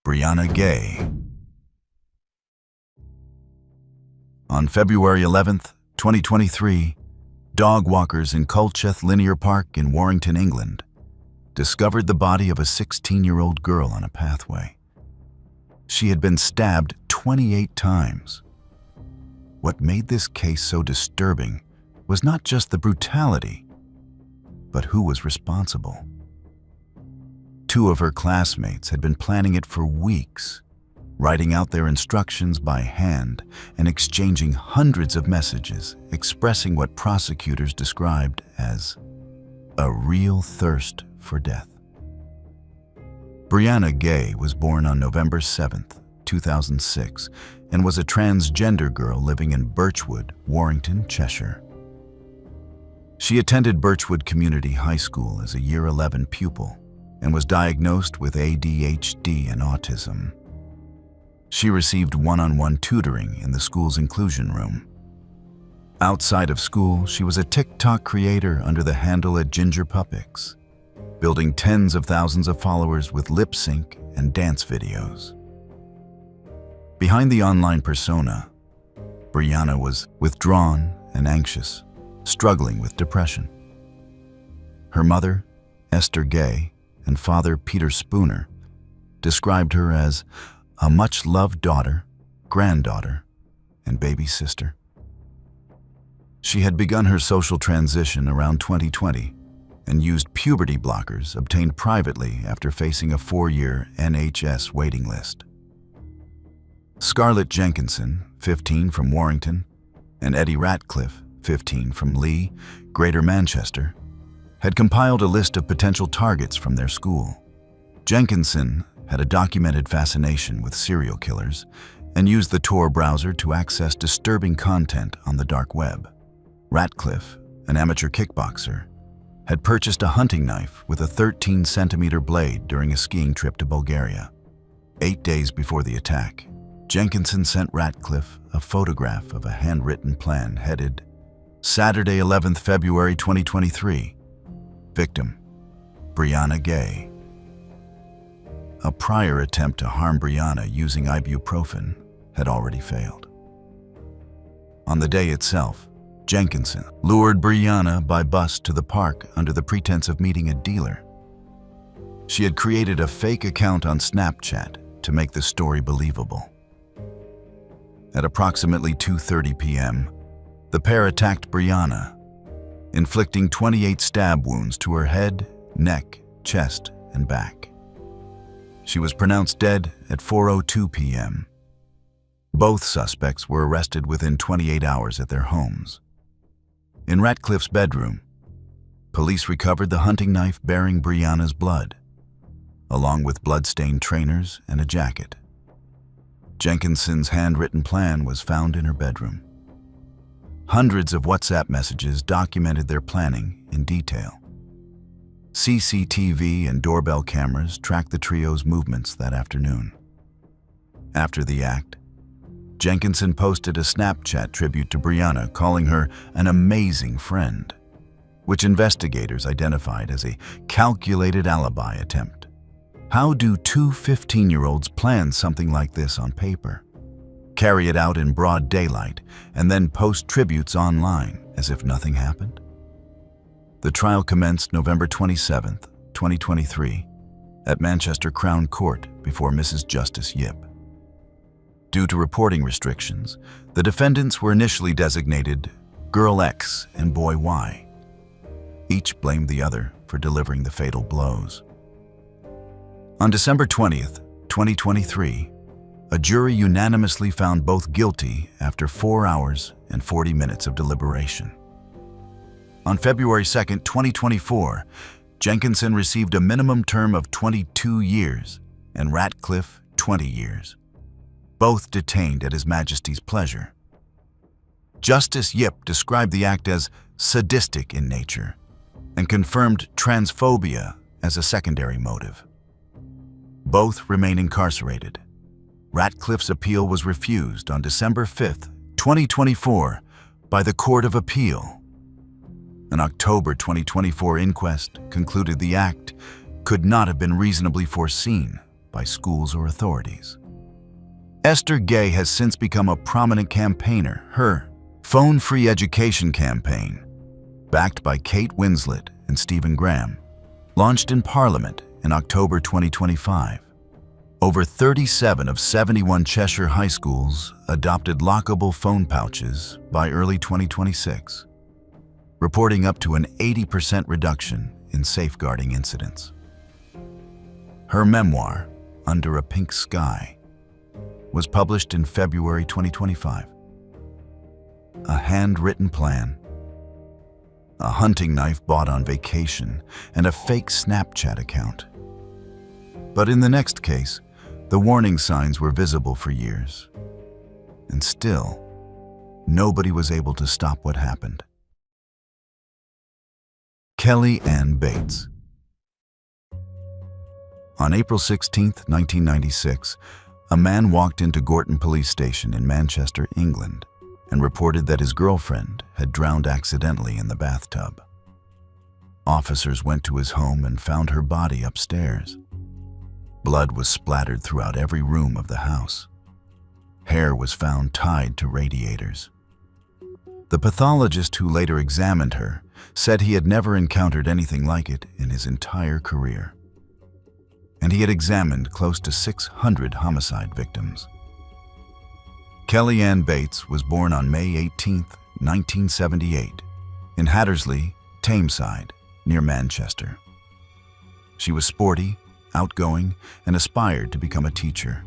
Brianna Gay. On February 11, 2023, dog walkers in Culcheth Linear Park in Warrington, England, discovered the body of a 16-year-old girl on a pathway. She had been stabbed 28 times. What made this case so disturbing was not just the brutality, but who was responsible. Two of her classmates had been planning it for weeks, writing out their instructions by hand and exchanging hundreds of messages expressing what prosecutors described as a real thirst for death. Brianna Gay was born on November 7, 2006, and was a transgender girl living in Birchwood, Warrington, Cheshire. She attended Birchwood Community High School as a Year 11 pupil and was diagnosed with ADHD and autism. She received one-on-one tutoring in the school's inclusion room. Outside of school, she was a TikTok creator under the handle @GingerPuppix, building tens of thousands of followers with lip sync and dance videos. Behind the online persona, Brianna was withdrawn and anxious, struggling with depression. Her mother, Esther Gay, and father, Peter Spooner, described her as a much-loved daughter, granddaughter, and baby sister. She had begun her social transition around 2020 and used puberty blockers obtained privately after facing a 4-year NHS waiting list. Scarlett Jenkinson, 15, from Warrington, and Eddie Ratcliffe, 15, from Lee, Greater Manchester, had compiled a list of potential targets from their school. Jenkinson had a documented fascination with serial killers and used the Tor browser to access disturbing content on the dark web. Ratcliffe, an amateur kickboxer, had purchased a hunting knife with a 13-centimeter blade during a skiing trip to Bulgaria. 8 days before the attack, Jenkinson sent Ratcliffe a photograph of a handwritten plan headed, Saturday, 11th February 2023. Victim, Brianna Gay. A prior attempt to harm Brianna using ibuprofen had already failed. On the day itself, Jenkinson lured Brianna by bus to the park under the pretense of meeting a dealer. She had created a fake account on Snapchat to make the story believable. At approximately 2:30 p.m., the pair attacked Brianna, inflicting 28 stab wounds to her head, neck, chest, and back. She was pronounced dead at 4:02 p.m. Both suspects were arrested within 28 hours at their homes. In Ratcliffe's bedroom, police recovered the hunting knife bearing Brianna's blood, along with blood-stained trainers and a jacket. Jenkinson's handwritten plan was found in her bedroom. Hundreds of WhatsApp messages documented their planning in detail. CCTV and doorbell cameras tracked the trio's movements that afternoon. After the act, Jenkinson posted a Snapchat tribute to Brianna, calling her an amazing friend, which investigators identified as a calculated alibi attempt. How do two 15-year-olds plan something like this on paper, carry it out in broad daylight, and then post tributes online as if nothing happened? The trial commenced November 27, 2023, at Manchester Crown Court before Mrs. Justice Yip. Due to reporting restrictions, the defendants were initially designated Girl X and Boy Y. Each blamed the other for delivering the fatal blows. On December 20, 2023, a jury unanimously found both guilty after 4 hours and 40 minutes of deliberation. On February 2, 2024, Jenkinson received a minimum term of 22 years and Ratcliffe 20 years, both detained at His Majesty's pleasure. Justice Yip described the act as sadistic in nature and confirmed transphobia as a secondary motive. Both remain incarcerated. Ratcliffe's appeal was refused on December 5, 2024, by the Court of Appeal. An October 2024 inquest concluded the act could not have been reasonably foreseen by schools or authorities. Esther Gay has since become a prominent campaigner. Her Phone Free Education campaign, backed by Kate Winslet and Stephen Graham, launched in Parliament in October 2025. Over 37 of 71 Cheshire high schools adopted lockable phone pouches by early 2026, reporting up to an 80% reduction in safeguarding incidents. Her memoir, Under a Pink Sky, was published in February 2025. A handwritten plan, a hunting knife bought on vacation, and a fake Snapchat account. But in the next case, the warning signs were visible for years, and still, nobody was able to stop what happened. Kelly Ann Bates. On April 16, 1996, a man walked into Gorton Police Station in Manchester, England, and reported that his girlfriend had drowned accidentally in the bathtub. Officers went to his home and found her body upstairs. Blood was splattered throughout every room of the house. Hair was found tied to radiators. The pathologist who later examined her said he had never encountered anything like it in his entire career. And he had examined close to 600 homicide victims. Kelly Ann Bates was born on May 18, 1978, in Hattersley, Tameside, near Manchester. She was sporty, outgoing, and aspired to become a teacher.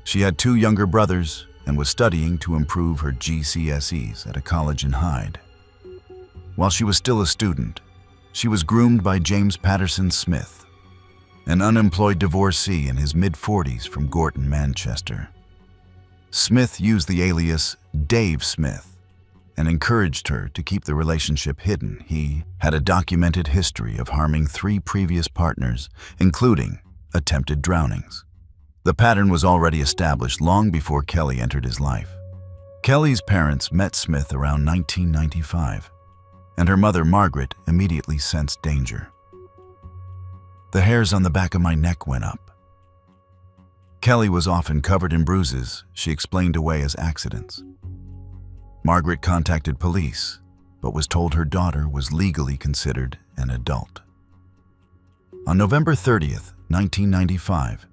She had 2 younger brothers and was studying to improve her GCSEs at a college in Hyde. While she was still a student, she was groomed by James Patterson Smith, an unemployed divorcee in his mid-40s from Gorton, Manchester. Smith used the alias Dave Smith and encouraged her to keep the relationship hidden. He had a documented history of harming 3 previous partners, including attempted drownings. The pattern was already established long before Kelly entered his life. Kelly's parents met Smith around 1995, and her mother, Margaret, immediately sensed danger. The hairs on the back of my neck went up. Kelly was often covered in bruises she explained away as accidents. Margaret contacted police, but was told her daughter was legally considered an adult. On November 30th, 1995,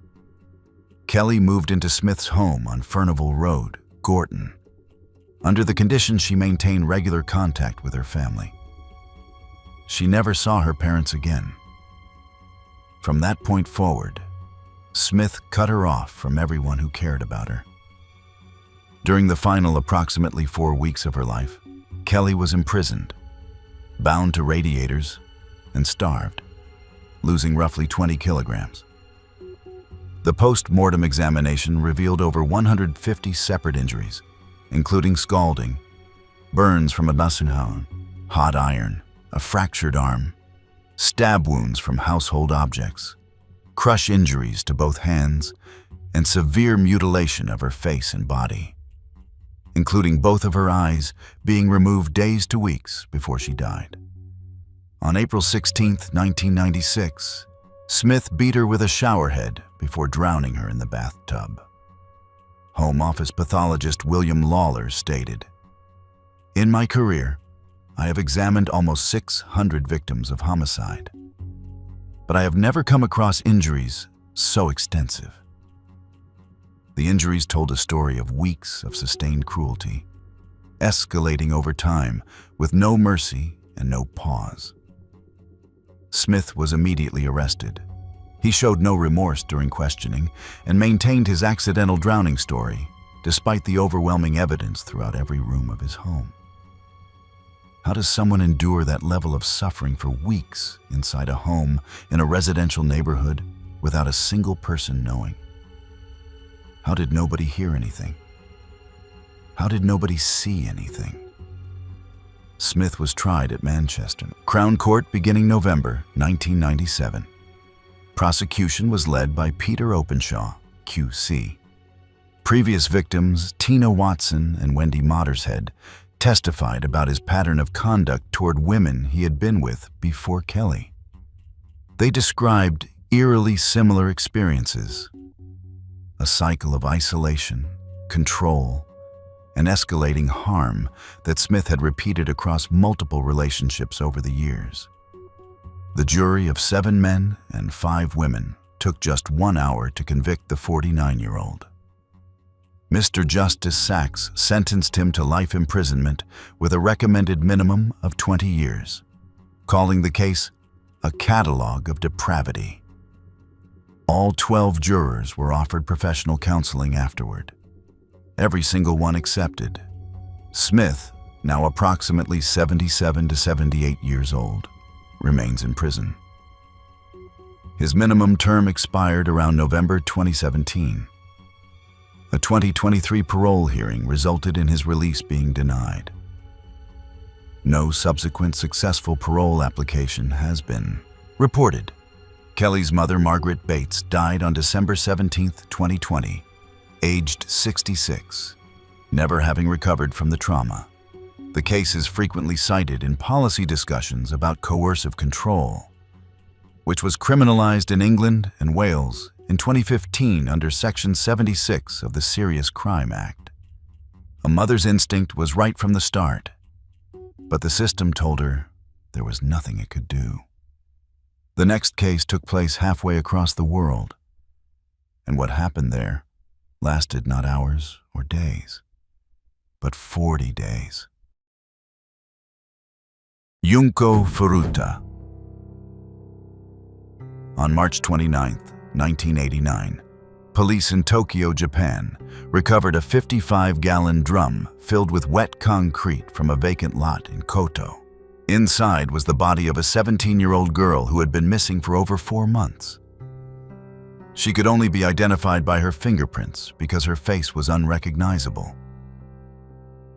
Kelly moved into Smith's home on Furnival Road, Gorton. Under the condition she maintained regular contact with her family. She never saw her parents again. From that point forward, Smith cut her off from everyone who cared about her. During the final approximately 4 weeks of her life, Kelly was imprisoned, bound to radiators, and starved, losing roughly 20 kilograms. The post-mortem examination revealed over 150 separate injuries, including scalding, burns from a Messenhauen, hot iron, a fractured arm, stab wounds from household objects, crush injuries to both hands, and severe mutilation of her face and body, including both of her eyes being removed days to weeks before she died. On April 16, 1996, Smith beat her with a shower head before drowning her in the bathtub. Home Office pathologist William Lawler stated, "In my career, I have examined almost 600 victims of homicide, but I have never come across injuries so extensive." The injuries told a story of weeks of sustained cruelty, escalating over time with no mercy and no pause. Smith was immediately arrested. He showed no remorse during questioning and maintained his accidental drowning story, despite the overwhelming evidence throughout every room of his home. How does someone endure that level of suffering for weeks inside a home in a residential neighborhood without a single person knowing? How did nobody hear anything? How did nobody see anything? Smith was tried at Manchester Crown Court beginning November 1997. Prosecution was led by Peter Openshaw, QC. Previous victims, Tina Watson and Wendy Mottershead, testified about his pattern of conduct toward women he had been with before Kelly. They described eerily similar experiences. A cycle of isolation, control, and escalating harm that Smith had repeated across multiple relationships over the years. The jury of 7 men and 5 women took just 1 hour to convict the 49-year-old. Mr. Justice Sachs sentenced him to life imprisonment with a recommended minimum of 20 years, calling the case a catalog of depravity. All 12 jurors were offered professional counseling afterward. Every single one accepted. Smith, now approximately 77 to 78 years old, remains in prison. His minimum term expired around November 2017. A 2023 parole hearing resulted in his release being denied. No subsequent successful parole application has been reported. Kelly's mother, Margaret Bates, died on December 17, 2020, aged 66, never having recovered from the trauma. The case is frequently cited in policy discussions about coercive control, which was criminalized in England and Wales in 2015 under Section 76 of the Serious Crime Act. A mother's instinct was right from the start, but the system told her there was nothing it could do. The next case took place halfway across the world, and what happened there lasted not hours or days, but 40 days. Junko Furuta. On March 29, 1989, police in Tokyo, Japan, recovered a 55-gallon drum filled with wet concrete from a vacant lot in Koto. Inside was the body of a 17-year-old girl who had been missing for over 4 months. She could only be identified by her fingerprints because her face was unrecognizable.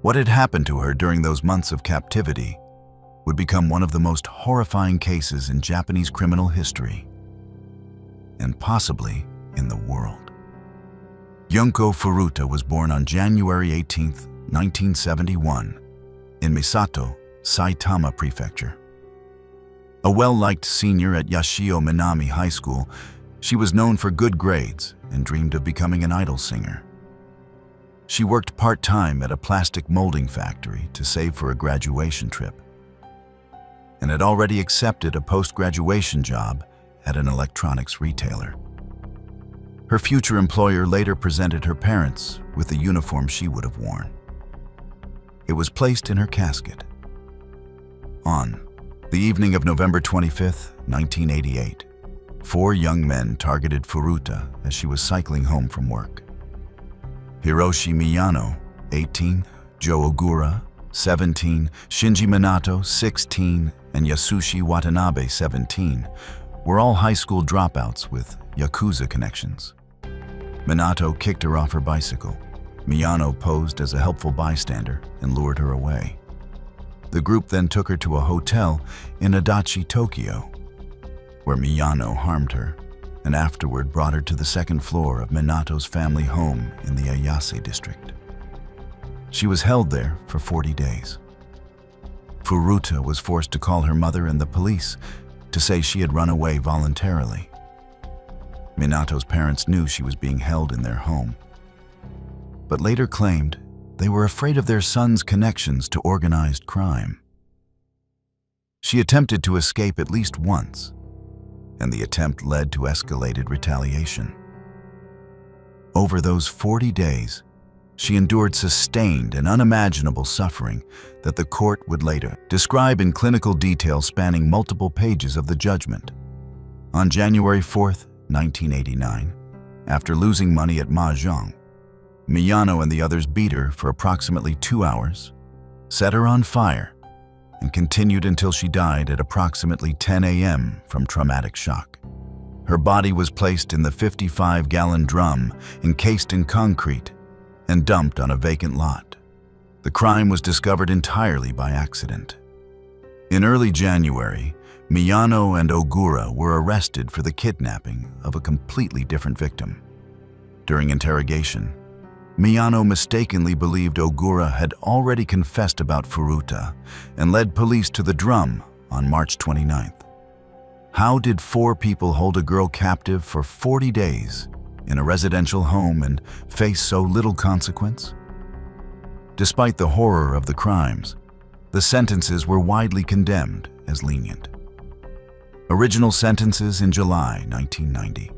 What had happened to her during those months of captivity would become one of the most horrifying cases in Japanese criminal history, and possibly in the world. Junko Furuta was born on January 18, 1971, in Misato, Saitama Prefecture. A well-liked senior at Yashio Minami High School, she was known for good grades and dreamed of becoming an idol singer. She worked part-time at a plastic molding factory to save for a graduation trip, and had already accepted a post-graduation job at an electronics retailer. Her future employer later presented her parents with the uniform she would have worn. It was placed in her casket. On the evening of November 25, 1988, 4 young men targeted Furuta as she was cycling home from work. Hiroshi Miyano, 18, Joe Ogura, 17, Shinji Minato, 16, and Yasushi Watanabe, 17, were all high school dropouts with Yakuza connections. Minato kicked her off her bicycle. Miyano posed as a helpful bystander and lured her away. The group then took her to a hotel in Adachi, Tokyo, where Miyano harmed her and afterward brought her to the 2nd floor of Minato's family home in the Ayase district. She was held there for 40 days. Furuta was forced to call her mother and the police to say she had run away voluntarily. Minato's parents knew she was being held in their home, but later claimed they were afraid of their son's connections to organized crime. She attempted to escape at least once, and the attempt led to escalated retaliation. Over those 40 days, she endured sustained and unimaginable suffering that the court would later describe in clinical detail spanning multiple pages of the judgment. On January 4, 1989, after losing money at mahjong, Miyano and the others beat her for approximately 2 hours, set her on fire, and continued until she died at approximately 10 a.m. from traumatic shock. Her body was placed in the 55-gallon drum encased in concrete and dumped on a vacant lot. The crime was discovered entirely by accident. In early January, Miyano and Ogura were arrested for the kidnapping of a completely different victim. During interrogation, Miyano mistakenly believed Ogura had already confessed about Furuta and led police to the drum on March 29th. How did 4 people hold a girl captive for 40 days in a residential home and face so little consequence? Despite the horror of the crimes, the sentences were widely condemned as lenient. Original sentences in July 1990.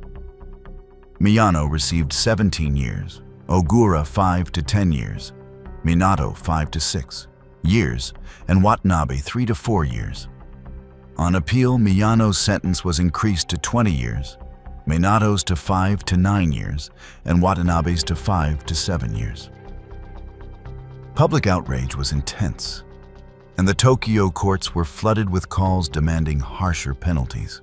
Miyano received 17 years, Ogura 5 to 10 years, Minato 5 to 6 years, and Watanabe 3 to 4 years. On appeal, Miyano's sentence was increased to 20 years, Minato's to 5 to 9 years, and Watanabe's to 5 to 7 years. Public outrage was intense, and the Tokyo courts were flooded with calls demanding harsher penalties.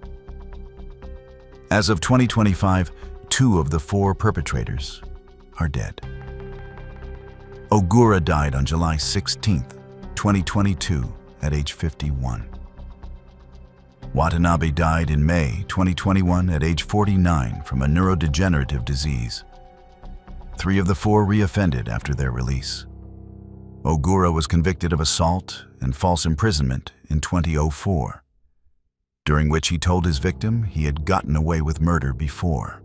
As of 2025, 2 of the 4 perpetrators are dead. Ogura died on July 16, 2022, at age 51. Watanabe died in May 2021 at age 49 from a neurodegenerative disease. 3 of the 4 reoffended after their release. Ogura was convicted of assault and false imprisonment in 2004, during which he told his victim he had gotten away with murder before.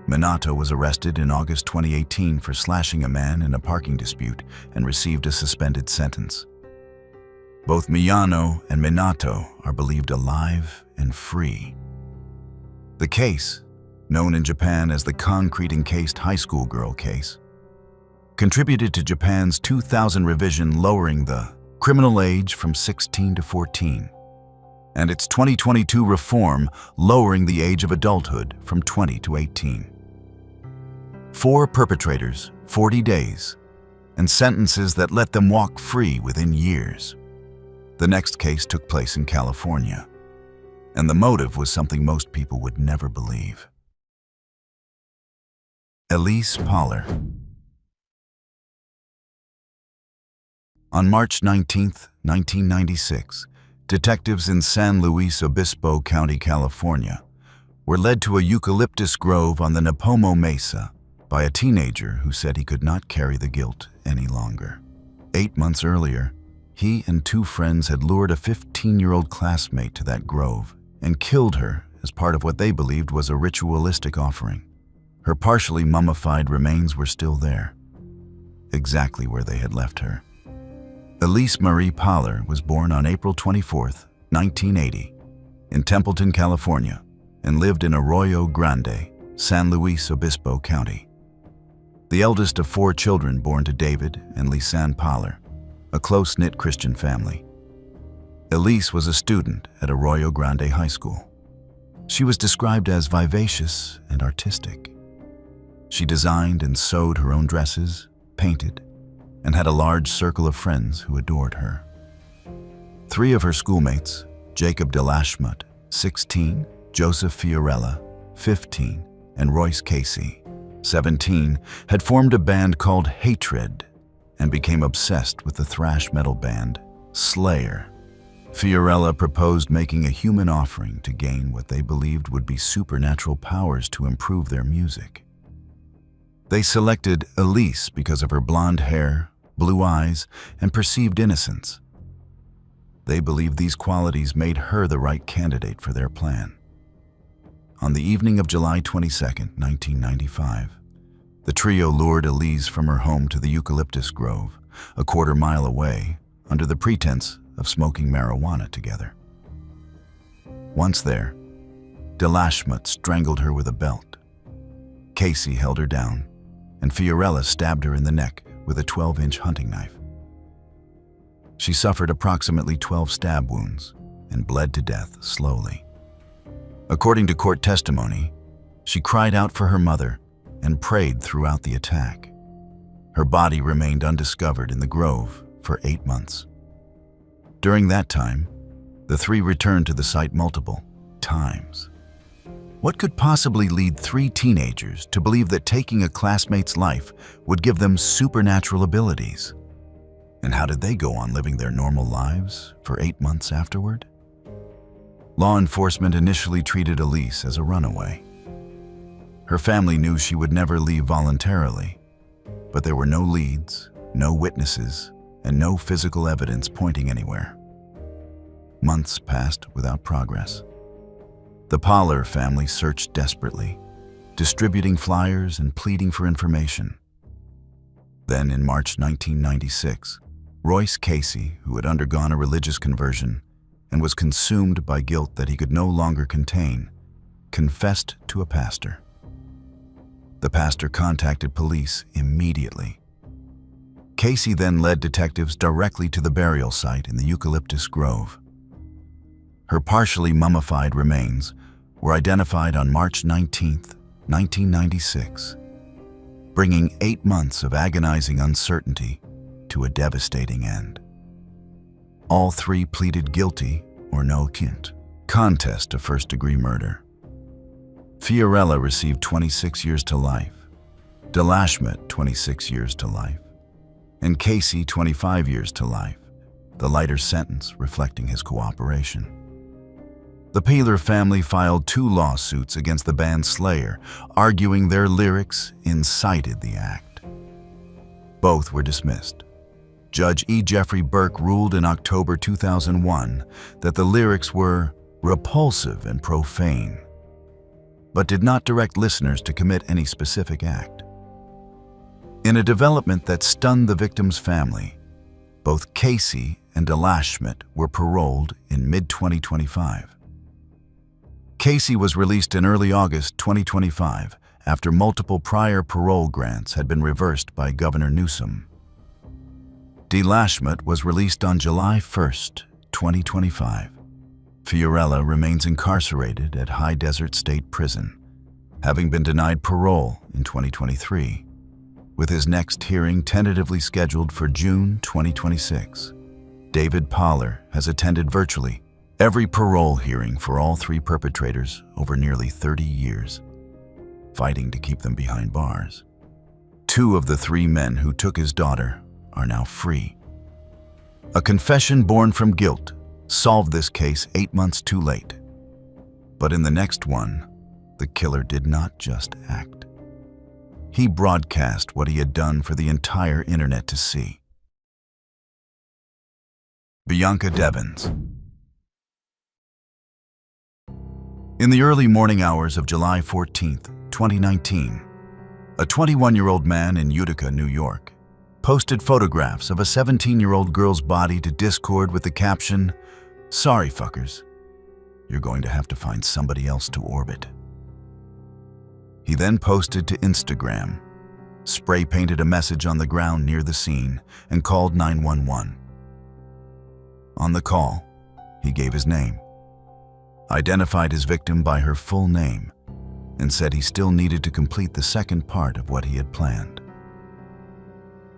Minato was arrested in August 2018 for slashing a man in a parking dispute and received a suspended sentence. Both Miyano and Minato are believed alive and free. The case, known in Japan as the concrete-encased high school girl case, contributed to Japan's 2000 revision lowering the criminal age from 16 to 14, and its 2022 reform lowering the age of adulthood from 20 to 18. 4 perpetrators, 40 days, and sentences that let them walk free within years. The next case took place in California, and the motive was something most people would never believe. Elise Poller. On March 19, 1996, detectives in San Luis Obispo County, California, were led to a eucalyptus grove on the Nipomo Mesa by a teenager who said he could not carry the guilt any longer. 8 months earlier, he and 2 friends had lured a 15-year-old classmate to that grove and killed her as part of what they believed was a ritualistic offering. Her partially mummified remains were still there, exactly where they had left her. Elise Marie Poller was born on April 24, 1980, in Templeton, California, and lived in Arroyo Grande, San Luis Obispo County. The eldest of 4 children born to David and Lisanne Poller, a close-knit Christian family. Elise was a student at Arroyo Grande High School. She was described as vivacious and artistic. She designed and sewed her own dresses, painted, and had a large circle of friends who adored her. 3 of her schoolmates, Jacob Delashmut, 16, Joseph Fiorella, 15, and Royce Casey, 17, had formed a band called Hatred and became obsessed with the thrash metal band Slayer. Fiorella proposed making a human offering to gain what they believed would be supernatural powers to improve their music. They selected Elise because of her blonde hair, blue eyes, and perceived innocence. They believed these qualities made her the right candidate for their plan. On the evening of July 22, 1995, the trio lured Elise from her home to the eucalyptus grove, a quarter-mile away, under the pretense of smoking marijuana together. Once there, Delashmut strangled her with a belt. Casey held her down, and Fiorella stabbed her in the neck with a 12-inch hunting knife. She suffered approximately 12 stab wounds and bled to death slowly. According to court testimony, she cried out for her mother and prayed throughout the attack. Her body remained undiscovered in the grove for 8 months. During that time, the 3 returned to the site multiple times. What could possibly lead 3 teenagers to believe that taking a classmate's life would give them supernatural abilities? And how did they go on living their normal lives for 8 months afterward? Law enforcement initially treated Elise as a runaway. Her family knew she would never leave voluntarily, but there were no leads, no witnesses, and no physical evidence pointing anywhere. Months passed without progress. The Poller family searched desperately, distributing flyers and pleading for information. Then, in March 1996, Royce Casey, who had undergone a religious conversion and was consumed by guilt that he could no longer contain, confessed to a pastor. The pastor contacted police immediately. Casey then led detectives directly to the burial site in the eucalyptus grove. Her partially mummified remains were identified on March 19, 1996, bringing 8 months of agonizing uncertainty to a devastating end. All three pleaded guilty or no contest of first-degree murder. Fiorella received 26 years to life, DeLashmet 26 years to life, and Casey 25 years to life, the lighter sentence reflecting his cooperation. The Poller family filed 2 lawsuits against the band Slayer, arguing their lyrics incited the act. Both were dismissed. Judge E. Jeffrey Burke ruled in October 2001 that the lyrics were repulsive and profane, but did not direct listeners to commit any specific act. In a development that stunned the victim's family, both Casey and DeLashmet were paroled in mid-2025. Casey was released in early August 2025 after multiple prior parole grants had been reversed by Governor Newsom. DeLashmet was released on July 1, 2025. Fiorella remains incarcerated at High Desert State Prison, having been denied parole in 2023, with his next hearing tentatively scheduled for June 2026. David Poller has attended virtually every parole hearing for all 3 perpetrators over nearly 30 years, fighting to keep them behind bars. 2 of the 3 men who took his daughter are now free. A confession born from guilt solved this case 8 months too late. But in the next one, the killer did not just act. He broadcast what he had done for the entire internet to see. Bianca Devins. In the early morning hours of July 14, 2019, a 21-year-old man in Utica, New York, posted photographs of a 17-year-old girl's body to Discord with the caption, "Sorry, fuckers. You're going to have to find somebody else to orbit." He then posted to Instagram, spray-painted a message on the ground near the scene, and called 911. On the call, he gave his name, identified his victim by her full name, and said he still needed to complete the second part of what he had planned.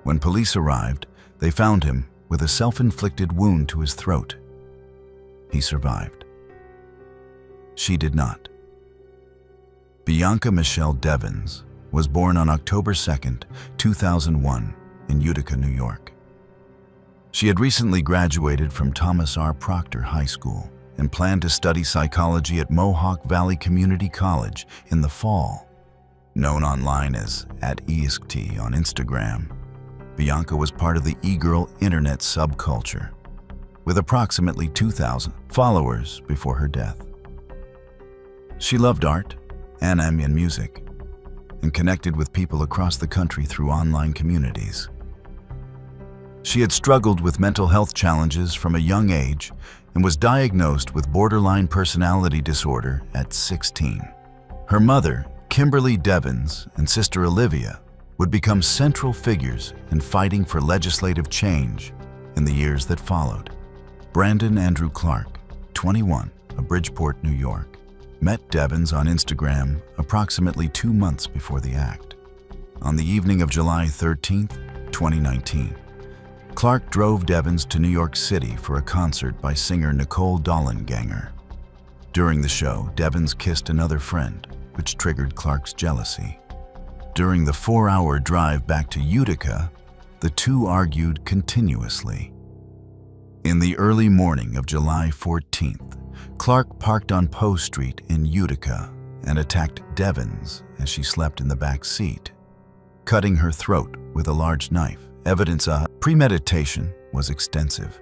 When police arrived, they found him with a self-inflicted wound to his throat. He survived. She did not. Bianca Michelle Devins was born on October 2, 2001, in Utica, New York. She had recently graduated from Thomas R. Proctor High School and planned to study psychology at Mohawk Valley Community College in the fall. Known online as @EISCT on Instagram, Bianca was part of the e-girl internet subculture, with approximately 2,000 followers before her death. She loved art, anime, and music, and connected with people across the country through online communities. She had struggled with mental health challenges from a young age and was diagnosed with borderline personality disorder at 16. Her mother, Kimberly Devins, and sister Olivia would become central figures in fighting for legislative change in the years that followed. Brandon Andrew Clark, 21, of Bridgeport, New York, met Devins on Instagram approximately 2 months before the act. On the evening of July 13, 2019, Clark drove Devins to New York City for a concert by singer Nicole Dollanganger. During the show, Devins kissed another friend, which triggered Clark's jealousy. During the 4-hour drive back to Utica, the two argued continuously. In the early morning of July 14th, Clark parked on Poe Street in Utica and attacked Devins as she slept in the back seat, cutting her throat with a large knife. Evidence of premeditation was extensive.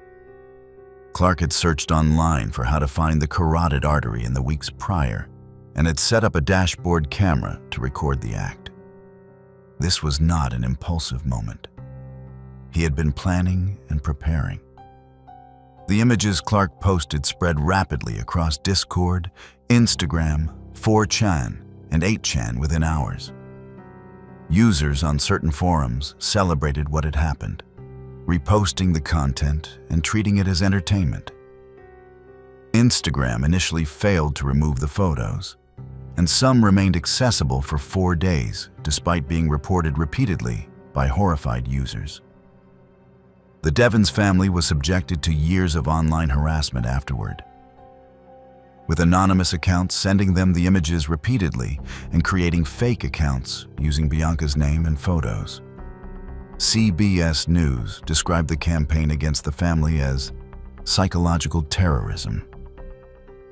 Clark had searched online for how to find the carotid artery in the weeks prior and had set up a dashboard camera to record the act. This was not an impulsive moment. He had been planning and preparing. The images Clark posted spread rapidly across Discord, Instagram, 4chan, and 8chan within hours. Users on certain forums celebrated what had happened, reposting the content and treating it as entertainment. Instagram initially failed to remove the photos, and some remained accessible for 4 days, despite being reported repeatedly by horrified users. The Devens family was subjected to years of online harassment afterward, with anonymous accounts sending them the images repeatedly and creating fake accounts using Bianca's name and photos. CBS News described the campaign against the family as psychological terrorism.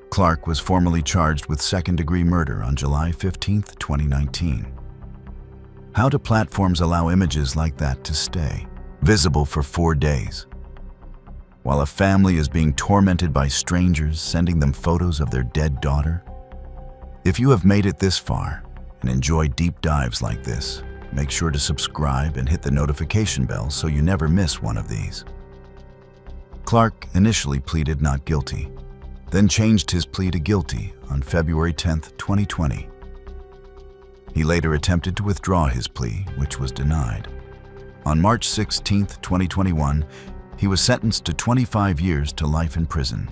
Clark was formally charged with second-degree murder on July 15, 2019. How do platforms allow images like that to stay visible for 4 days, while a family is being tormented by strangers sending them photos of their dead daughter? If you have made it this far and enjoy deep dives like this, make sure to subscribe and hit the notification bell so you never miss one of these. Clark initially pleaded not guilty, then changed his plea to guilty on February 10, 2020. He later attempted to withdraw his plea, which was denied. On March 16, 2021, he was sentenced to 25 years to life in prison.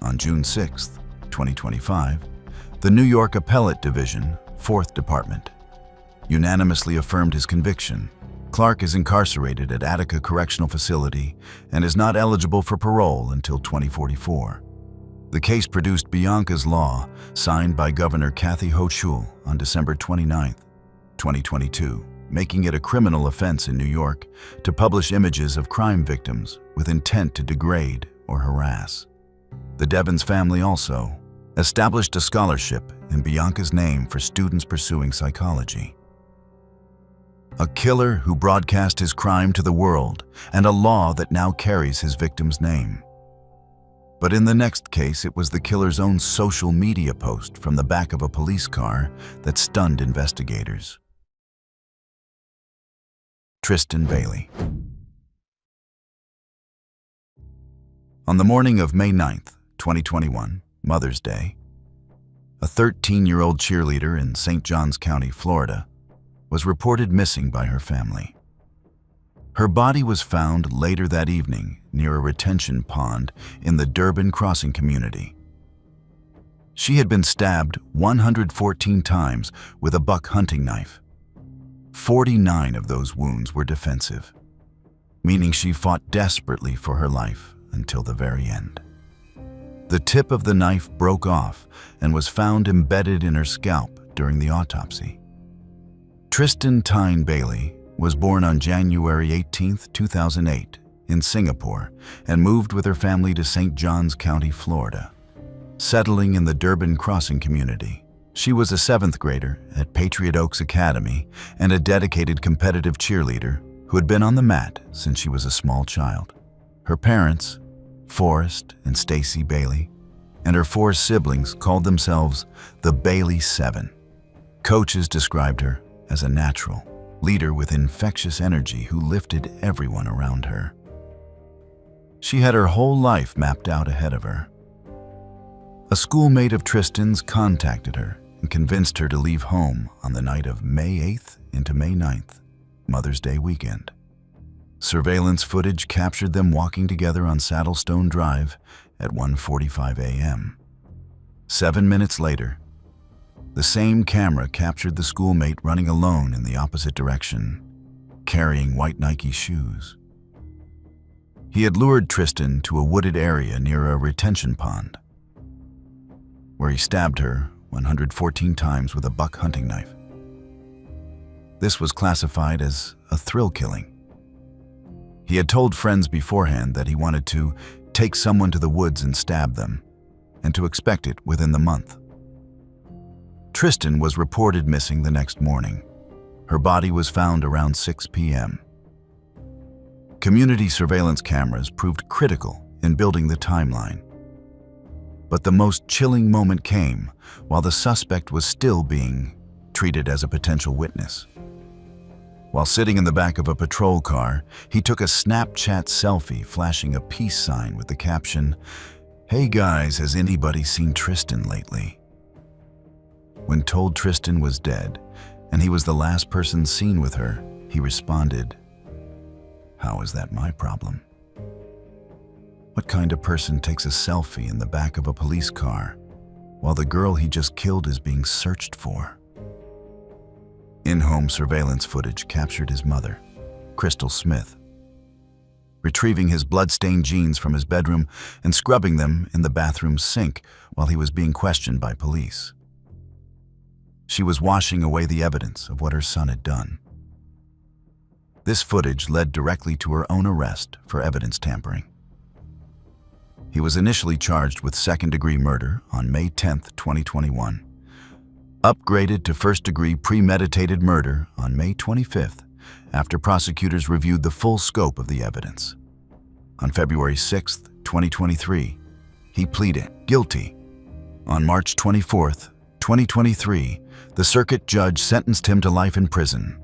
On June 6, 2025, the New York Appellate Division, 4th Department, unanimously affirmed his conviction. Clark is incarcerated at Attica Correctional Facility and is not eligible for parole until 2044. The case produced Bianca's Law, signed by Governor Kathy Hochul on December 29, 2022, making it a criminal offense in New York to publish images of crime victims with intent to degrade or harass. The Devens family also established a scholarship in Bianca's name for students pursuing psychology. A killer who broadcast his crime to the world, and a law that now carries his victim's name. But in the next case, it was the killer's own social media post from the back of a police car that stunned investigators. Tristan Bailey. On the morning of May 9, 2021, Mother's Day, a 13-year-old cheerleader in St. Johns County, Florida, was reported missing by her family. Her body was found later that evening near a retention pond in the Durbin Crossing community. She had been stabbed 114 times with a buck hunting knife. 49 of those wounds were defensive, meaning she fought desperately for her life until the very end. The tip of the knife broke off and was found embedded in her scalp during the autopsy. Tristan Tyne Bailey was born on January 18, 2008, in Singapore and moved with her family to St. Johns County, Florida, settling in the Durbin Crossing community. She was a 7th grader at Patriot Oaks Academy and a dedicated competitive cheerleader who had been on the mat since she was a small child. Her parents, Forrest and Stacy Bailey, and her 4 siblings called themselves the Bailey 7. Coaches described her as a natural leader with infectious energy who lifted everyone around her. She had her whole life mapped out ahead of her. A schoolmate of Tristan's contacted her and convinced her to leave home on the night of May 8th into May 9th, Mother's Day weekend. Surveillance footage captured them walking together on Saddlestone Drive at 1:45 a.m. 7 minutes later, the same camera captured the schoolmate running alone in the opposite direction, carrying white Nike shoes. He had lured Tristan to a wooded area near a retention pond, where he stabbed her 114 times with a buck hunting knife. This was classified as a thrill killing. He had told friends beforehand that he wanted to take someone to the woods and stab them, and to expect it within the month. Tristan was reported missing the next morning. Her body was found around 6 p.m. Community surveillance cameras proved critical in building the timeline. But the most chilling moment came while the suspect was still being treated as a potential witness. While sitting in the back of a patrol car, he took a Snapchat selfie flashing a peace sign with the caption, "Hey guys, has anybody seen Tristan lately?" When told Tristan was dead and he was the last person seen with her, he responded, "How is that my problem?" What kind of person takes a selfie in the back of a police car while the girl he just killed is being searched for? In-home surveillance footage captured his mother, Crystal Smith, retrieving his blood-stained jeans from his bedroom and scrubbing them in the bathroom sink while he was being questioned by police. She was washing away the evidence of what her son had done. This footage led directly to her own arrest for evidence tampering. He was initially charged with second-degree murder on May 10, 2021, upgraded to first-degree premeditated murder on May 25th after prosecutors reviewed the full scope of the evidence. On February 6, 2023, he pleaded guilty. On March 24, 2023, the circuit judge sentenced him to life in prison,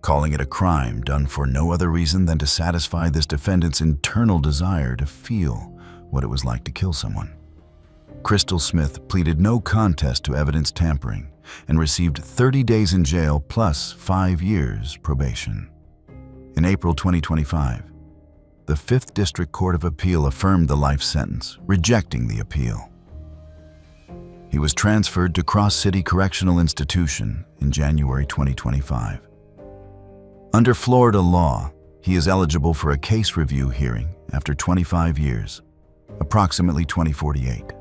calling it a crime done for no other reason than to satisfy this defendant's internal desire to feel what it was like to kill someone. Crystal Smith pleaded no contest to evidence tampering and received 30 days in jail plus 5 years probation. In April 2025, the 5th District Court of Appeal affirmed the life sentence, rejecting the appeal. He was transferred to Cross City Correctional Institution in January 2025. Under Florida law, he is eligible for a case review hearing after 25 years, approximately 2048.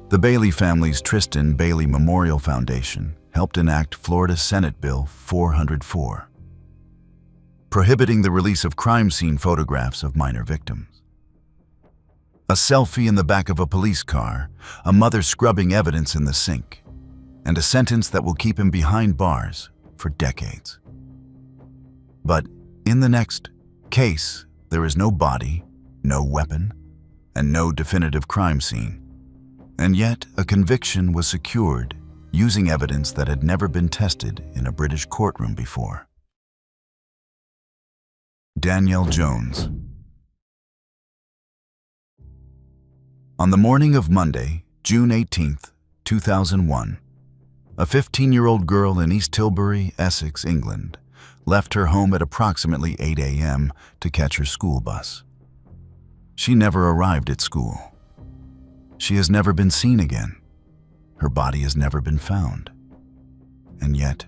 The Bailey family's Tristan Bailey Memorial Foundation helped enact Florida Senate Bill 404, prohibiting the release of crime scene photographs of minor victims. A selfie in the back of a police car, a mother scrubbing evidence in the sink, and a sentence that will keep him behind bars for decades. But in the next case, there is no body, no weapon, and no definitive crime scene. And yet, a conviction was secured using evidence that had never been tested in a British courtroom before. Danielle Jones. On the morning of Monday, June 18, 2001, a 15-year-old girl in East Tilbury, Essex, England, left her home at approximately 8 a.m. to catch her school bus. She never arrived at school. She has never been seen again. Her body has never been found. And yet,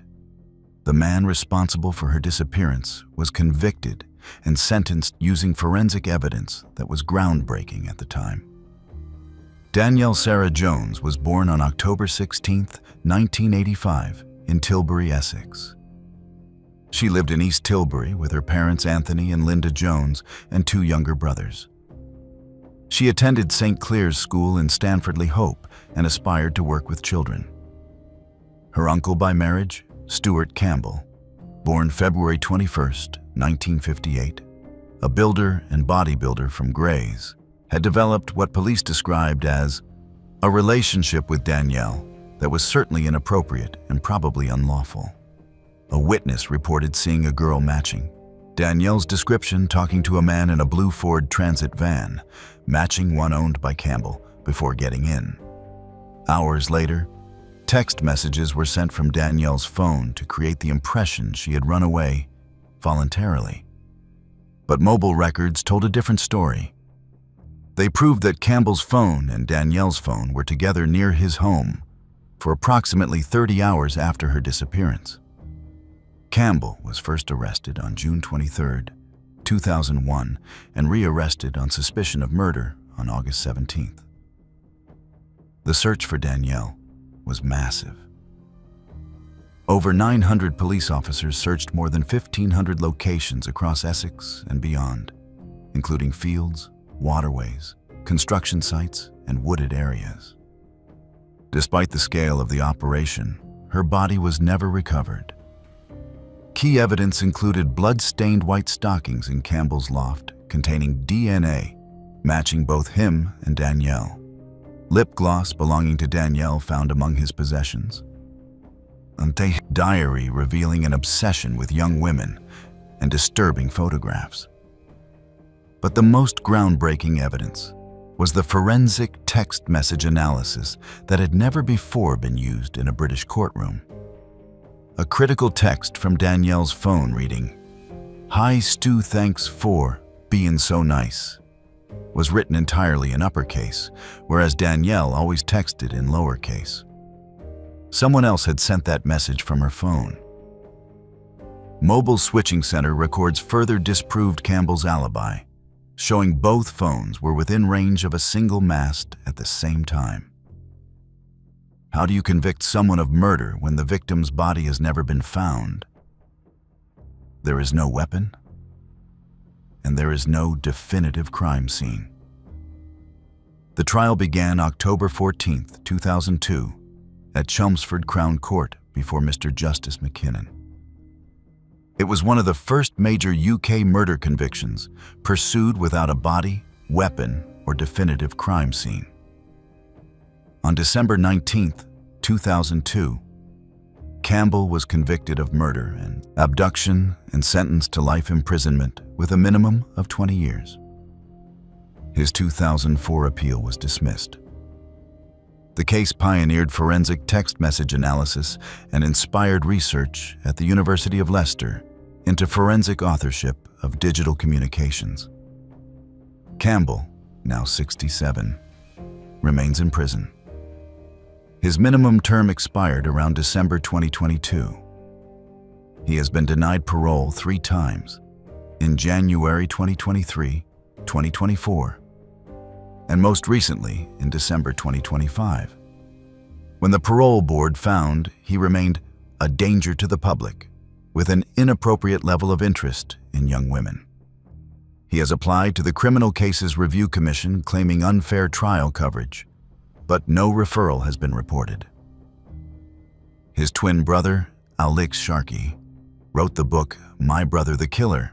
the man responsible for her disappearance was convicted and sentenced using forensic evidence that was groundbreaking at the time. Danielle Sarah Jones was born on October 16, 1985, in Tilbury, Essex. She lived in East Tilbury with her parents Anthony and Linda Jones and 2 younger brothers. She attended St. Clair's School in Stanford-le-Hope and aspired to work with children. Her uncle by marriage, Stuart Campbell, born February 21, 1958, a builder and bodybuilder from Grays, had developed what police described as a relationship with Danielle that was certainly inappropriate and probably unlawful. A witness reported seeing a girl matching Danielle's description talking to a man in a blue Ford Transit van, matching one owned by Campbell, before getting in. Hours later, text messages were sent from Danielle's phone to create the impression she had run away voluntarily. But mobile records told a different story. They proved that Campbell's phone and Danielle's phone were together near his home for approximately 30 hours after her disappearance. Campbell was first arrested on June 23, 2001, and re-arrested on suspicion of murder on August 17th. The search for Danielle was massive. Over 900 police officers searched more than 1,500 locations across Essex and beyond, including fields, waterways, construction sites, and wooded areas. Despite the scale of the operation, her body was never recovered. Key evidence included blood-stained white stockings in Campbell's loft containing DNA matching both him and Danielle. Lip gloss belonging to Danielle found among his possessions. A diary revealing an obsession with young women and disturbing photographs. But the most groundbreaking evidence was the forensic text message analysis that had never before been used in a British courtroom. A critical text from Danielle's phone reading, "Hi Stu, thanks for being so nice," was written entirely in uppercase, whereas Danielle always texted in lowercase. Someone else had sent that message from her phone. Mobile Switching Center records further disproved Campbell's alibi, showing both phones were within range of a single mast at the same time. How do you convict someone of murder when the victim's body has never been found? There is no weapon, and there is no definitive crime scene. The trial began October 14, 2002, at Chelmsford Crown Court before Mr. Justice McKinnon. It was one of the first major UK murder convictions pursued without a body, weapon, or definitive crime scene. On December 19, 2002, Campbell was convicted of murder and abduction and sentenced to life imprisonment with a minimum of 20 years. His 2004 appeal was dismissed. The case pioneered forensic text message analysis and inspired research at the University of Leicester into forensic authorship of digital communications. Campbell, now 67, remains in prison. His minimum term expired around December 2022. He has been denied parole 3 times, in January 2023, 2024, and most recently in December 2025, when the parole board found he remained a danger to the public with an inappropriate level of interest in young women. He has applied to the Criminal Cases Review Commission claiming unfair trial coverage, but no referral has been reported. His twin brother, Alex Sharkey, wrote the book My Brother the Killer,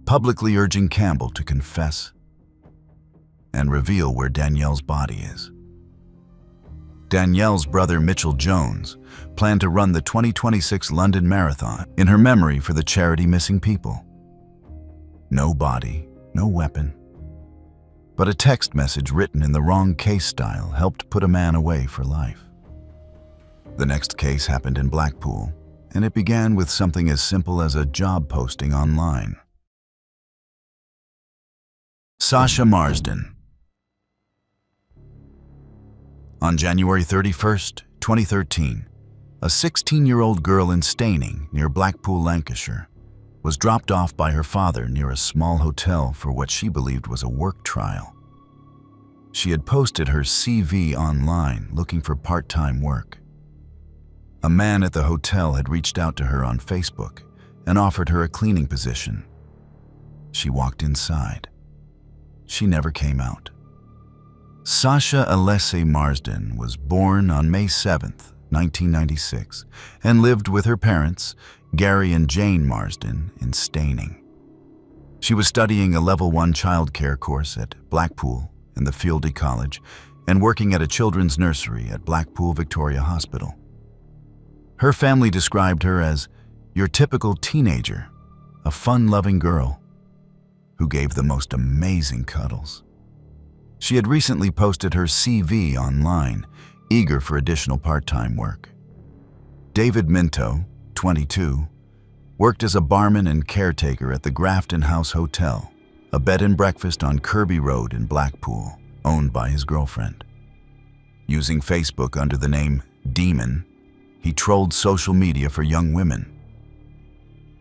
publicly urging Campbell to confess and reveal where Danielle's body is. Danielle's brother Mitchell Jones planned to run the 2026 London Marathon in her memory for the charity Missing People. No body, no weapon, but a text message written in the wrong case style helped put a man away for life. The next case happened in Blackpool, and it began with something as simple as a job posting online. Sasha Marsden. On January 31st, 2013, a 16-year-old girl in Staining, near Blackpool, Lancashire, was dropped off by her father near a small hotel for what she believed was a work trial. She had posted her CV online looking for part-time work. A man at the hotel had reached out to her on Facebook and offered her a cleaning position. She walked inside. She never came out. Sasha Alessi Marsden was born on May 7, 1996, and lived with her parents, Gary and Jane Marsden, in Staining. She was studying a Level 1 childcare course at Blackpool and the Fieldy College and working at a children's nursery at Blackpool Victoria Hospital. Her family described her as your typical teenager, a fun-loving girl who gave the most amazing cuddles. She had recently posted her CV online, eager for additional part-time work. David Minto, 22, worked as a barman and caretaker at the Grafton House Hotel, a bed and breakfast on Kirby Road in Blackpool, owned by his girlfriend. Using Facebook under the name Demon, he trolled social media for young women.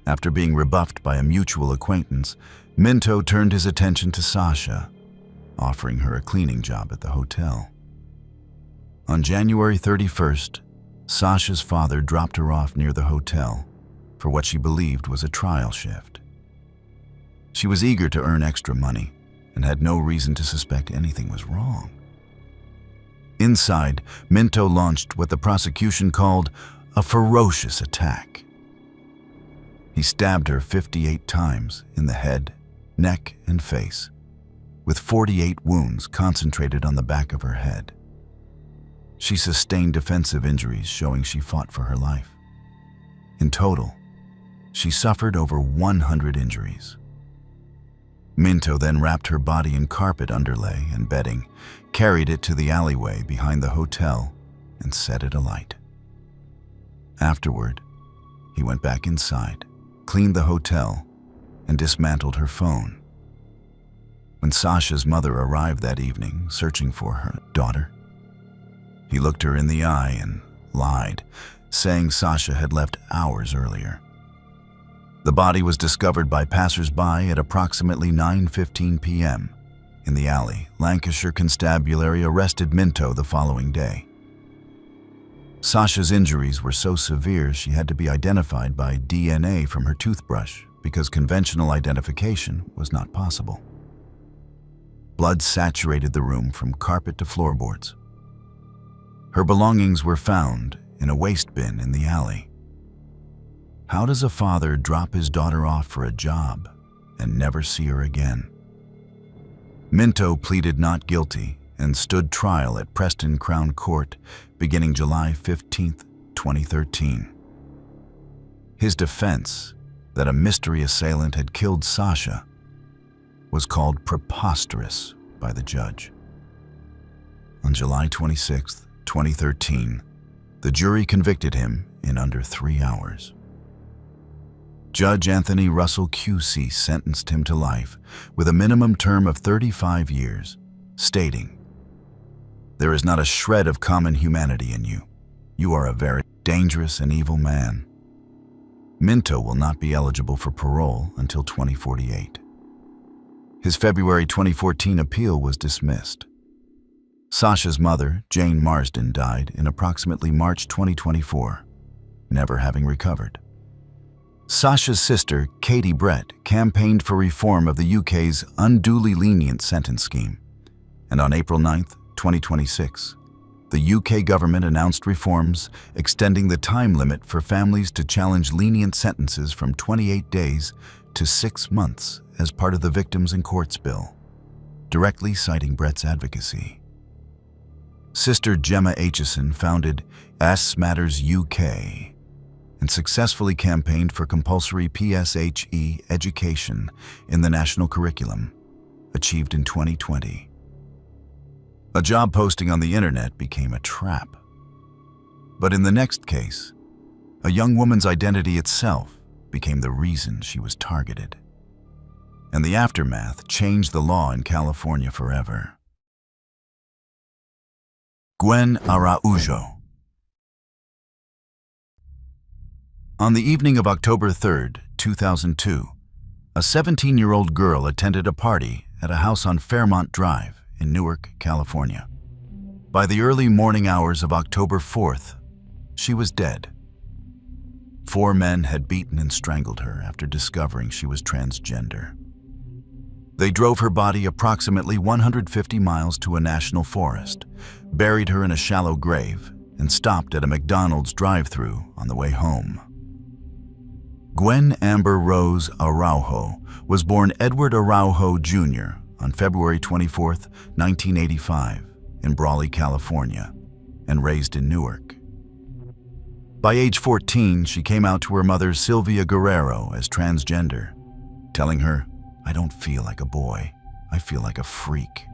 After being rebuffed by a mutual acquaintance, Minto turned his attention to Sasha, offering her a cleaning job at the hotel. On January 31st, Sasha's father dropped her off near the hotel for what she believed was a trial shift. She was eager to earn extra money and had no reason to suspect anything was wrong. Inside, Minto launched what the prosecution called a ferocious attack. He stabbed her 58 times in the head, neck, and face, with 48 wounds concentrated on the back of her head. She sustained defensive injuries showing she fought for her life. In total, she suffered over 100 injuries. Minto then wrapped her body in carpet underlay and bedding, carried it to the alleyway behind the hotel, and set it alight. Afterward, he went back inside, cleaned the hotel, and dismantled her phone. When Sasha's mother arrived that evening, searching for her daughter, he looked her in the eye and lied, saying Sasha had left hours earlier. The body was discovered by passers-by at approximately 9:15 p.m. In the alley, Lancashire Constabulary arrested Minto the following day. Sasha's injuries were so severe she had to be identified by DNA from her toothbrush because conventional identification was not possible. Blood saturated the room from carpet to floorboards. Her belongings were found in a waste bin in the alley. How does a father drop his daughter off for a job and never see her again? Minto pleaded not guilty and stood trial at Preston Crown Court beginning July 15, 2013. His defense, that a mystery assailant had killed Sasha, was called preposterous by the judge. On July 26, 2013, the jury convicted him in under 3 hours. Judge Anthony Russell QC sentenced him to life with a minimum term of 35 years, stating, "There is not a shred of common humanity in you. You are a very dangerous and evil man." Minto will not be eligible for parole until 2048. His February 2014 appeal was dismissed. Sasha's mother, Jane Marsden, died in approximately March 2024, never having recovered. Sasha's sister, Katie Brett, campaigned for reform of the UK's unduly lenient sentence scheme, and on April 9, 2026, the UK government announced reforms extending the time limit for families to challenge lenient sentences from 28 days to 6 months as part of the Victims in Courts Bill, directly citing Brett's advocacy. Sister Gemma Aitchison founded Asks Matters UK and successfully campaigned for compulsory PSHE education in the national curriculum, achieved in 2020. A job posting on the internet became a trap. But in the next case, a young woman's identity itself became the reason she was targeted. And the aftermath changed the law in California forever. Gwen Araujo. On the evening of October 3, 2002, a 17-year-old girl attended a party at a house on Fairmont Drive in Newark, California. By the early morning hours of October 4th, she was dead. 4 men had beaten and strangled her after discovering she was transgender. They drove her body approximately 150 miles to a national forest, buried her in a shallow grave, and stopped at a McDonald's drive-thru on the way home. Gwen Amber Rose Araujo was born Edward Araujo Jr. on February 24, 1985, in Brawley, California, and raised in Newark. By age 14, she came out to her mother Sylvia Guerrero as transgender, telling her, "I don't feel like a boy, I feel like a freak."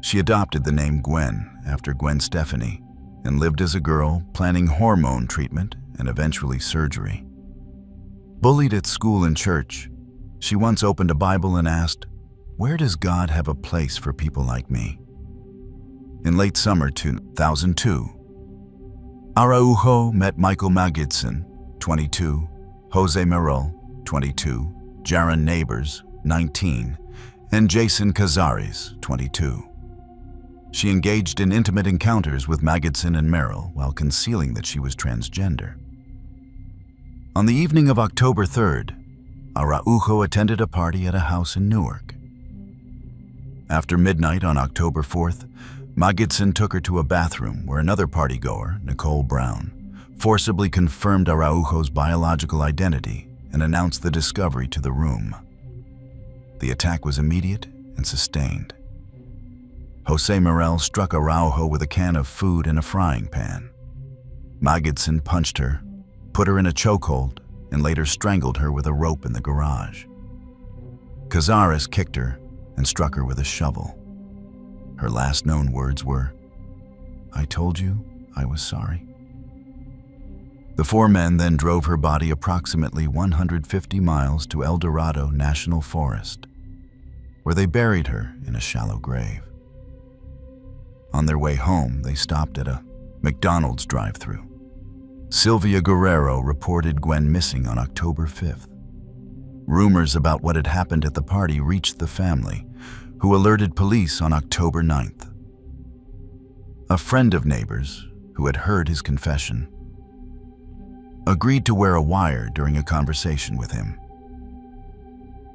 She adopted the name Gwen after Gwen Stefani and lived as a girl, planning hormone treatment and eventually surgery. Bullied at school and church, she once opened a Bible and asked, "Where does God have a place for people like me?" In late summer 2002, Araujo met Michael Magidson, 22, Jose Merrill, 22, Jaron Neighbors, 19, and Jason Cazares, 22. She engaged in intimate encounters with Magidson and Merrill while concealing that she was transgender. On the evening of October 3rd, Araujo attended a party at a house in Newark. After midnight on October 4th, Magidson took her to a bathroom where another partygoer, Nicole Brown, forcibly confirmed Araujo's biological identity and announced the discovery to the room. The attack was immediate and sustained. Jose Morel struck Araujo with a can of food and a frying pan. Magidson punched her, put her in a chokehold, and later strangled her with a rope in the garage. Cazares kicked her and struck her with a shovel. Her last known words were, "I told you I was sorry." The four men then drove her body approximately 150 miles to El Dorado National Forest, where they buried her in a shallow grave. On their way home, they stopped at a McDonald's drive-thru. Sylvia Guerrero reported Gwen missing on October 5th. Rumors about what had happened at the party reached the family, who alerted police on October 9th. A friend of neighbors, who had heard his confession, agreed to wear a wire during a conversation with him.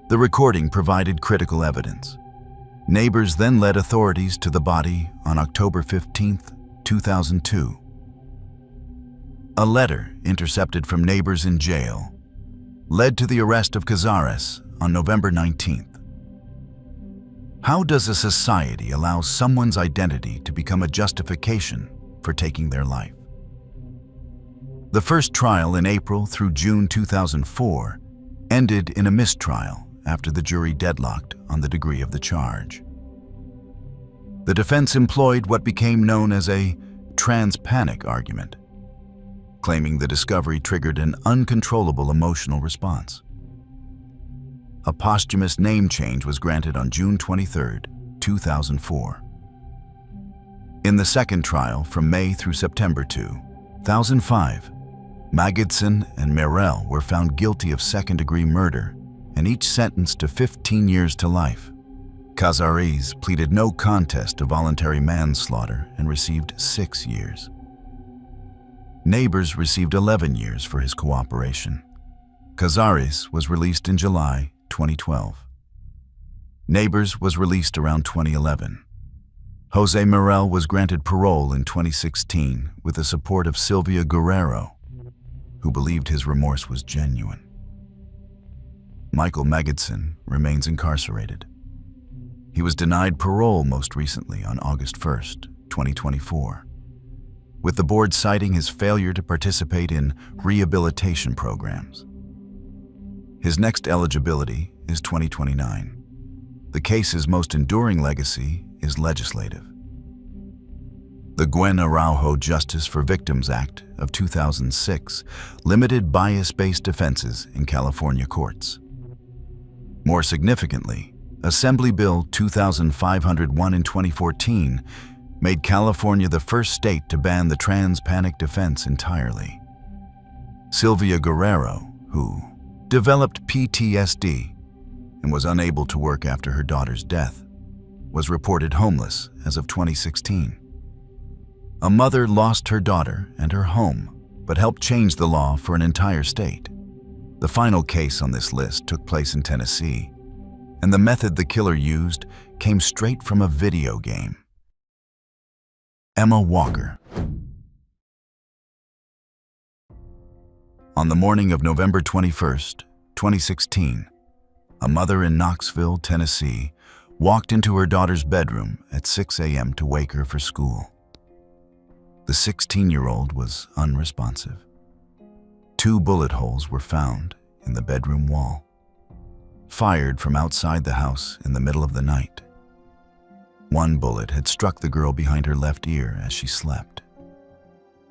The recording provided critical evidence. Neighbors then led authorities to the body on October 15th, 2002. A letter intercepted from neighbors in jail led to the arrest of Cazares on November 19th. How does a society allow someone's identity to become a justification for taking their life? The first trial in April through June 2004 ended in a mistrial after the jury deadlocked on the degree of the charge. The defense employed what became known as a trans-panic argument, claiming the discovery triggered an uncontrollable emotional response. A posthumous name change was granted on June 23, 2004. In the second trial from May through September 2005, Magidson and Morel were found guilty of second-degree murder and each sentenced to 15 years to life. Cazares pleaded no contest to voluntary manslaughter and received 6 years. Neighbors received 11 years for his cooperation. Cazares was released in July 2012. Neighbors was released around 2011. Jose Morel was granted parole in 2016 with the support of Sylvia Guerrero, who believed his remorse was genuine. Michael Magidson remains incarcerated. He was denied parole most recently on August 1st, 2024, with the board citing his failure to participate in rehabilitation programs. His next eligibility is 2029. The case's most enduring legacy is legislative. The Gwen Araujo Justice for Victims Act of 2006 limited bias-based defenses in California courts. More significantly, Assembly Bill 2501 in 2014 made California the first state to ban the trans-panic defense entirely. Sylvia Guerrero, who developed PTSD and was unable to work after her daughter's death, was reported homeless as of 2016. A mother lost her daughter and her home, but helped change the law for an entire state. The final case on this list took place in Tennessee, and the method the killer used came straight from a video game. Emma Walker. On the morning of November 21st, 2016, a mother in Knoxville, Tennessee, walked into her daughter's bedroom at 6 a.m. to wake her for school. The 16-year-old was unresponsive. 2 bullet holes were found in the bedroom wall, fired from outside the house in the middle of the night. 1 bullet had struck the girl behind her left ear as she slept.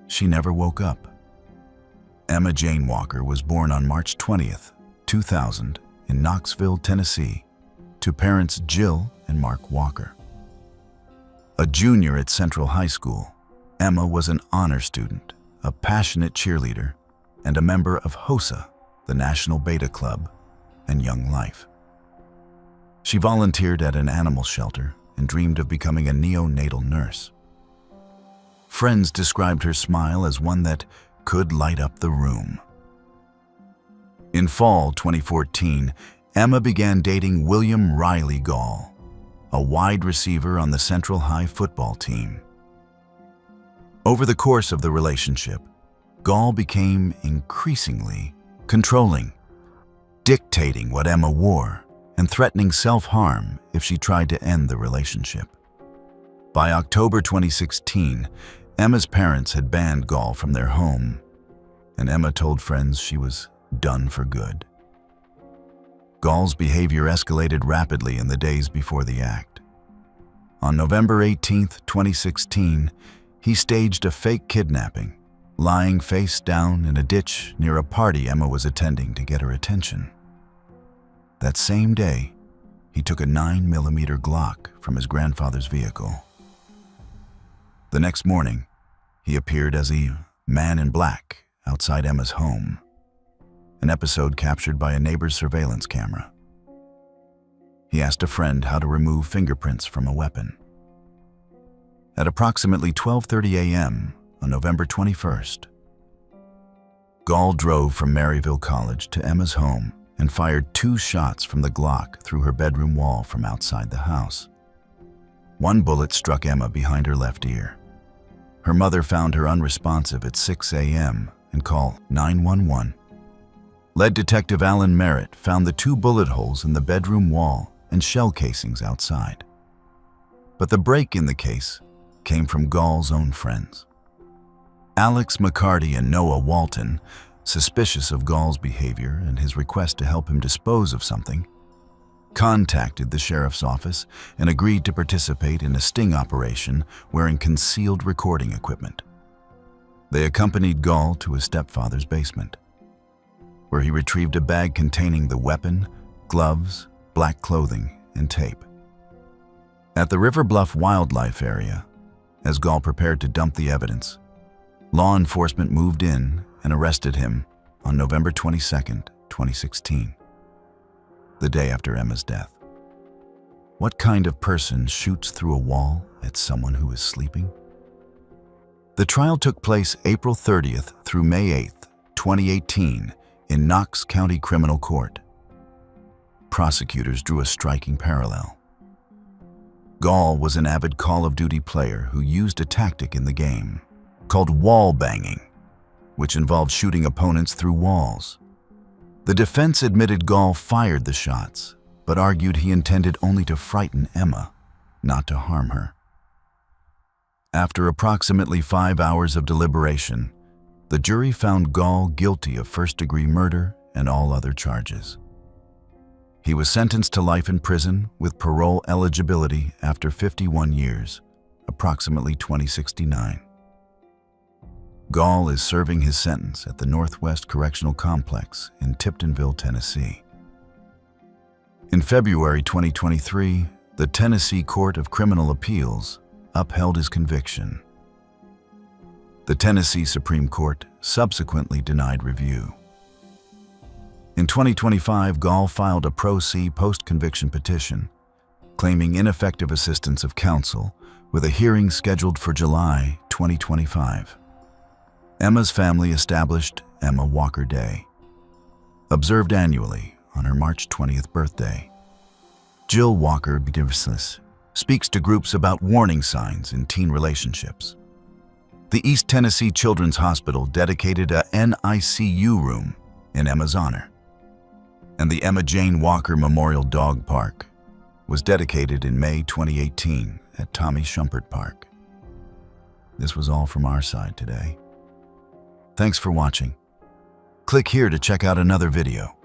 She never woke up. Emma Jane Walker was born on March 20th, 2000, in Knoxville, Tennessee, to parents Jill and Mark Walker. A junior at Central High School, Emma was an honor student, a passionate cheerleader, and a member of HOSA, the National Beta Club, and Young Life. She volunteered at an animal shelter and dreamed of becoming a neonatal nurse. Friends described her smile as one that could light up the room. In fall 2014, Emma began dating William Riley Gall, a wide receiver on the Central High football team. Over the course of the relationship, Gall became increasingly controlling, dictating what Emma wore and threatening self-harm if she tried to end the relationship. By October 2016, Emma's parents had banned Gall from their home, and Emma told friends she was done for good. Gall's behavior escalated rapidly in the days before the act. On November 18, 2016, he staged a fake kidnapping, lying face down in a ditch near a party Emma was attending to get her attention. That same day, he took a 9mm Glock from his grandfather's vehicle. The next morning, he appeared as a man in black outside Emma's home, an episode captured by a neighbor's surveillance camera. He asked a friend how to remove fingerprints from a weapon. At approximately 12:30 a.m. on November 21st, Gall drove from Maryville College to Emma's home and fired 2 shots from the Glock through her bedroom wall from outside the house. One bullet struck Emma behind her left ear. Her mother found her unresponsive at 6 a.m. and called 911. Lead Detective Alan Merritt found the 2 bullet holes in the bedroom wall and shell casings outside. But the break in the case came from Gall's own friends. Alex McCarty and Noah Walton, suspicious of Gall's behavior and his request to help him dispose of something, contacted the sheriff's office and agreed to participate in a sting operation wearing concealed recording equipment. They accompanied Gall to his stepfather's basement, where he retrieved a bag containing the weapon, gloves, black clothing, and tape. At the River Bluff Wildlife Area, as Gall prepared to dump the evidence, law enforcement moved in and arrested him on November 22, 2016, the day after Emma's death. What kind of person shoots through a wall at someone who is sleeping? The trial took place April 30th through May 8th, 2018, in Knox County Criminal Court. Prosecutors drew a striking parallel. Gall was an avid Call of Duty player who used a tactic in the game called wall banging, which involved shooting opponents through walls. The defense admitted Gall fired the shots, but argued he intended only to frighten Emma, not to harm her. After approximately 5 hours of deliberation, the jury found Gall guilty of first-degree murder and all other charges. He was sentenced to life in prison with parole eligibility after 51 years, approximately 2069. Gall is serving his sentence at the Northwest Correctional Complex in Tiptonville, Tennessee. In February 2023, the Tennessee Court of Criminal Appeals upheld his conviction. The Tennessee Supreme Court subsequently denied review. In 2025, Gall filed a pro se post-conviction petition, claiming ineffective assistance of counsel, with a hearing scheduled for July 2025. Emma's family established Emma Walker Day, observed annually on her March 20th birthday. Jill Walker speaks to groups about warning signs in teen relationships. The East Tennessee Children's Hospital dedicated a NICU room in Emma's honor, and the Emma Jane Walker Memorial Dog Park was dedicated in May 2018 at Tommy Shumpert Park. This was all from our side today. Thanks for watching. Click here to check out another video.